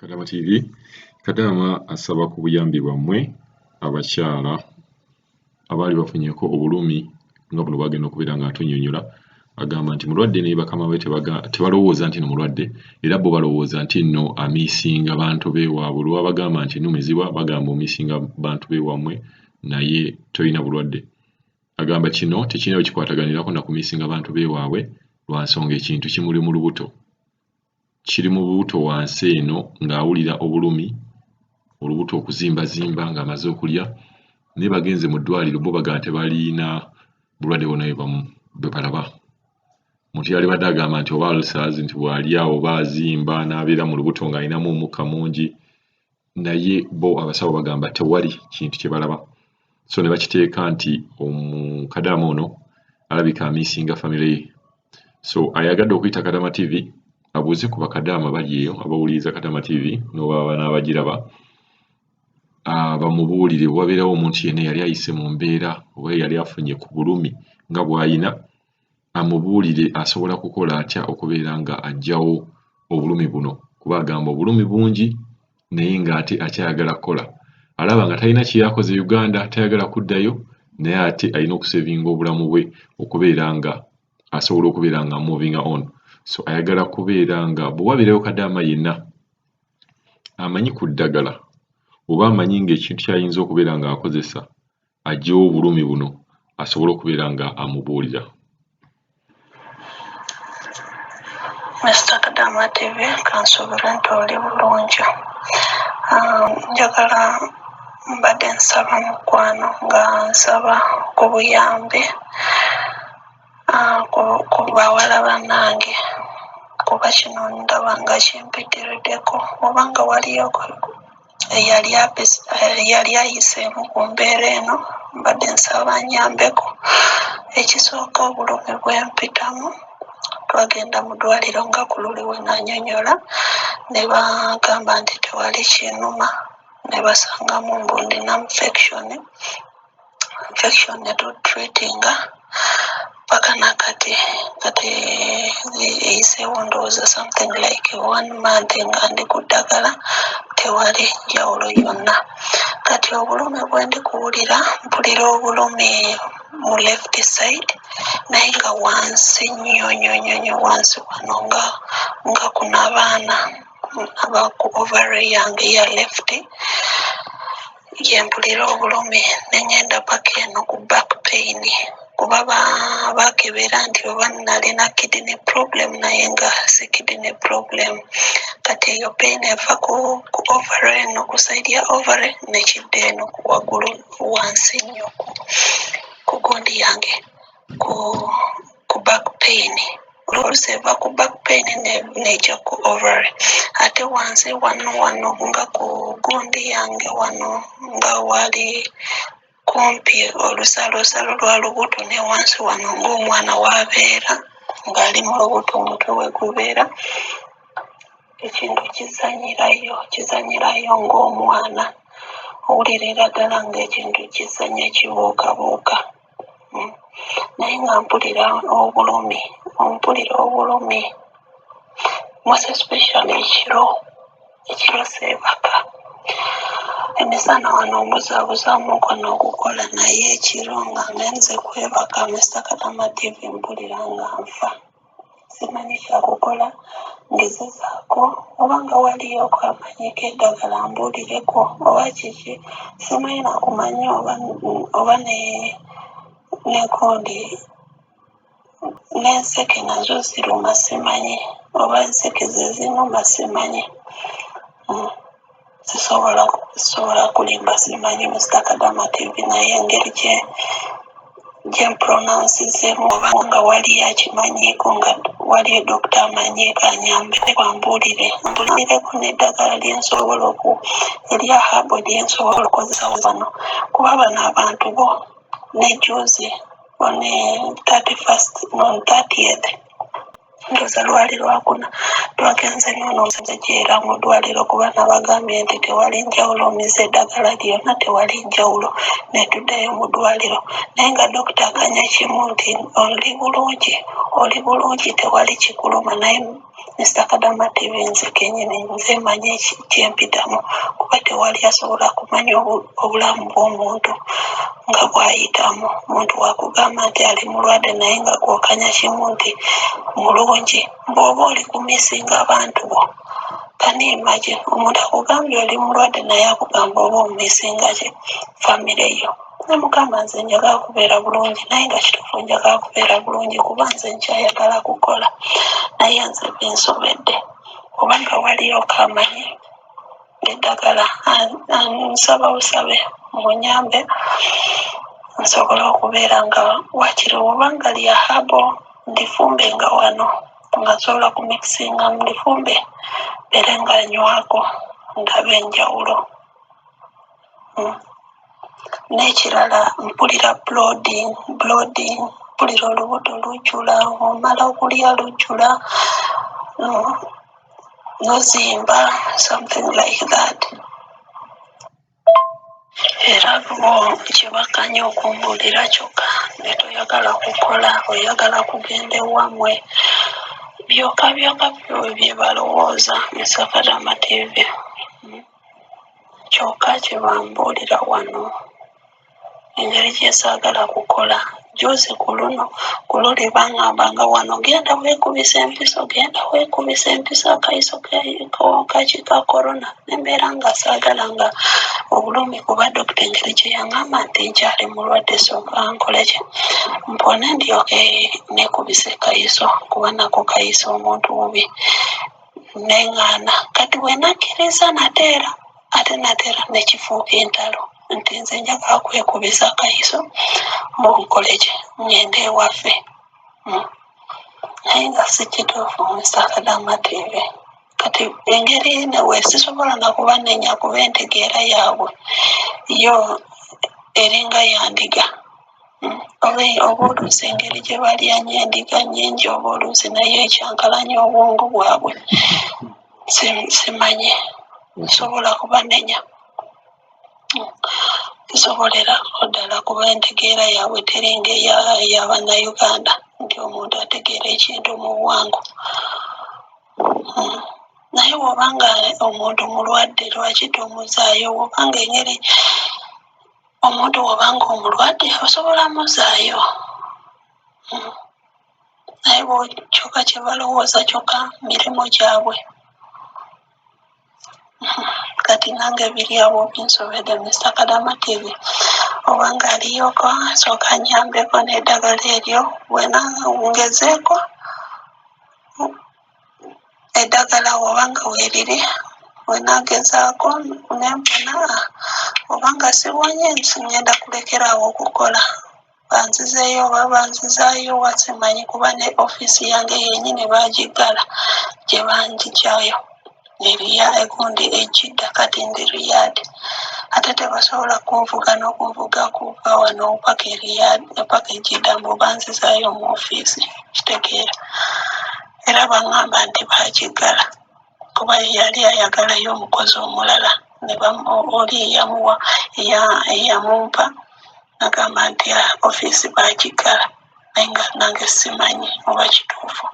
Kadama TV. Kadama asaba ku buyambi bwammwe abakyala abaali bafunyeko obulumi nga buno bagenda okubeera nga atunnyonnyola. Agamba nti mulwadde ne bakama be tebalowooza nti no mulwadde, era bo balowooza nti nno amiisinga bantu beewaabwe. Olwa bagamba nti nnumizibwa bagamba omiisinga bantu beewammwe naye tolina bulwadde. Agamba kino tekirina bwe kikwataganirako na kumiisinga bantu beewaabwe lwa nsonga ekintu kimuli mu lubuto. Kiri mu bubuto wansi eno ng'awulira obulumi, olubuto okuzimbazimba ng'amaze okulya, naye bagenze mu ddwaliro bo bagamba tebaliina bulwadde bwonna bwe balaba. Omuntu yalibadde agamba nti oba ulcers nti bw'ali awo oba azimba n'abeera mu lubuto ng'alinamu omukka mungi, naye bo abasawo bagamba tewali kintu kye balaba. So ne bakiteeka nti Kadama ono alabika amiisinga famire ye. So ayagadde okuyita Kadama TV abuuze ku bakadaama bali eyo abawuliriza Kadama TV n'obaba n'abagiraba, bamubuulire wabeerawo omuntu yenna yali ayise mu mbeera oba yali afunye ku bulumi nga bw'ayina, amubuulire asobola kukola atya okubeera nga aggyawo obulumi buno, kuba agamba obulumi bungi naye ng'ate akyayagala kukola. Alaba nga talina kye yakoze Uganda, tayagala kuddayo, naye ate alina okusevinga obulamu bwe okubeera nga asobola okubeera nga moving on. So ayagala kubeera nga bwe wabeerayo Kadama yenna amanyi ku ddagala oba amanyi ng'ekintu ky'ayinza okubeera ng'akozesa aggyewo obulumi buno, asobole okubeera nga amubuulira. Mr. Kadama TV, kansuubira nti oli bulungi. Njagala mbadde nsaba mukwano nga nsaba ku buyambi ku bawala bannange, kuba kino ndaba nga kimpitiriddeko. Oba nga waliyo eyali ayiseemu ku mbeera eno, mbadde nsaba annyambeko. Ekisooka, obulumi bwempitamu, twagenda mu ddwaliro nga ku luli we nannyonnyola, ne bagamba nti tewali kinnuma, ne basangamu mbu ndina infection ne tutreatinga paka nakati eyiseewo ndowooza something like 1 month nga ndi ku ddagala, tewali njawulo yonna. Kati obulumi bwe ndi kuwulira, mpulira obulumi mu left side naye nga wansi nnyo wansi wano nga kuno abaana aba ku ovary yange ya left yempulira obulumi, ne ngenda paka eno ku back pain, kuba bakebera nti oba nalina kidney problem naye nga si kidney problem. Kati eyo pain eva ku ovary eno, ku side ya ovary, nekidda eno waggulu wansi nnyo ku gundi yange ku back pain. Oluusi eva ku back pain nejja ku ovary, ate wansi wano nga ku gundi yange wano nga wali kumpi olusalosalo lwa lubuto, ne wansi wano ng'omwana w'abeera ng'ali mu lubuto omutwe we gubeera, ekintu kizanyirayo ng'omwana, owulirira ddala ng'ekintu kizanya kibuukabuuka. Naye nga mpulira obulumi most especially ekiro seebaka. Emisana wano mbuzaabuzamuko n'okukola, naye ekiro nga ngenze kwebaka Mr. Kadama TV mpulira nga nfa. Simanyi kyakukola, ngezezaako oba nga waliyo kwamanyiko eddagala mbuulireko oba kiki. Simanyi nakumanya oba negundi n'enseke nazo ziruma, simanyi oba enseke ze zinuma, simanyi. Sisobola kulimba, simanyi Mr. Kadama TV, naye engeri gye mpronounsizemu oba nga wali akimanyiiko, nga wali dokita amanyiiko anyambeko ambuulireko n'eddagala lyensobola erya habo lyensobola okukozesa wano, kuba bano abantu bo nejuzi on 30th ndoza lwali lwakuna twagenze n'omusajja gyera mu ddwaliro, kuba nabagambye nti tewali njawulo, omiza eddagala lyonna tewali njawulo, ne tuddayo mu ddwaliro. Naye nga dokita akanya kimu nti oli bulungi, tewali kikuluma, naye Mr. Kadama TV nze kenyini nze manye kyempitamu kuba tewali asobola kumanya obulamu bw'omuntu nga bwayitamu. Omuntu wakugamba nti ali mulwadde naye nga gwokanya kimu nti mulungi, bw'oba oli kumisinga abantu bo. Kani imagine omuntu akugambye oli mulwadde naye akugamba oba omumisinga ki famire yo. Namugamba nze njagala kubeera bulungi naye nga kituufu njagala kubeera bulungi kuba nze nkyayagala kukola naye nze binsobedde kubanga waliyo kamanyi eddagala nsaba busabe munyambe nsobola okubeera nga wakiri obanga lya habo ndifumbe nga wano nga nsobola kumikisinga ndifumbe bere nga nywako ndabe enjawulo. N'ekirala mpulira blooding mpulira olubuto lujjula omala okulya lujjula nozimba something like that. Era kyebakanya okumbuulira kyokka ne toyagala kukola oyagala kugenda ewamwe byokka bye balowooza Mr. Kadama TV. Kyokka kyebambuulira wano engeri gyesaagala kukola juzi ku luli baŋŋambanga wano genda weekubisa empiso akayiso kaki ka korona nembeera nga saagala nga obulumi kuba dokita engeri gye yaŋŋamba nti nkyali mulwadde sooka nkole ki mpone ndyoke neekubisa kayiso kuba nako kayiso omuntu bubi neŋŋaana kati we nakkiriza nateera nekifuuka entalo nti nze njagala kwekubisa kayiso munkole ki ngende ewaffe naye nga si kituufu Mr. Kadama TV. Kati engeri newe sisobola nakubanenya kuba entegeera yaabwe yo eringa yandiga oba oluusi engeri gye balyanya endiga nnyingi oba oluusi naye ekyankalanya obwongo bwabwe simanye nsobola kubanenya kisobolera ddala kuba entegeera yaabwe teringa ey'abannayuganda nti omuntu ategeera ekintu mu bwangu. Naye bw'obanga omuntu mulwadde lwaki tomuzaayo bw'obanga engeri omuntu bw'obanga omulwadde osobola muzaayo naye kyokka kye balowooza kyokka mirimu gyabwe. Kati nange biri awo binsobedde Mr. Kadama TV obanga aliyoko sooka nyambeko n'eddagala eryo wenangezeeko eddagala obanga weeriri wenagezaako nempona obanga siwonye ngenda kulekeraawo okukola banzizeeyo oba banzizaayo wasimanyi kuba ne ofiisi yange yennyini bagiggala gye banjigyayo eriya egundi ejjidda kati ndi Riyadi ate tebasobola kunvuga n'okunvuga kuva wano paka ejjidda mbu banzizaayo mu ofiisi kitegeera era baŋŋamba nti bagiggala kuba yali ayagalayo omukozi omulala ne oli eyamumpa agamba nti ofiisi bagiggala naye nga nange simanyi oba kituufu.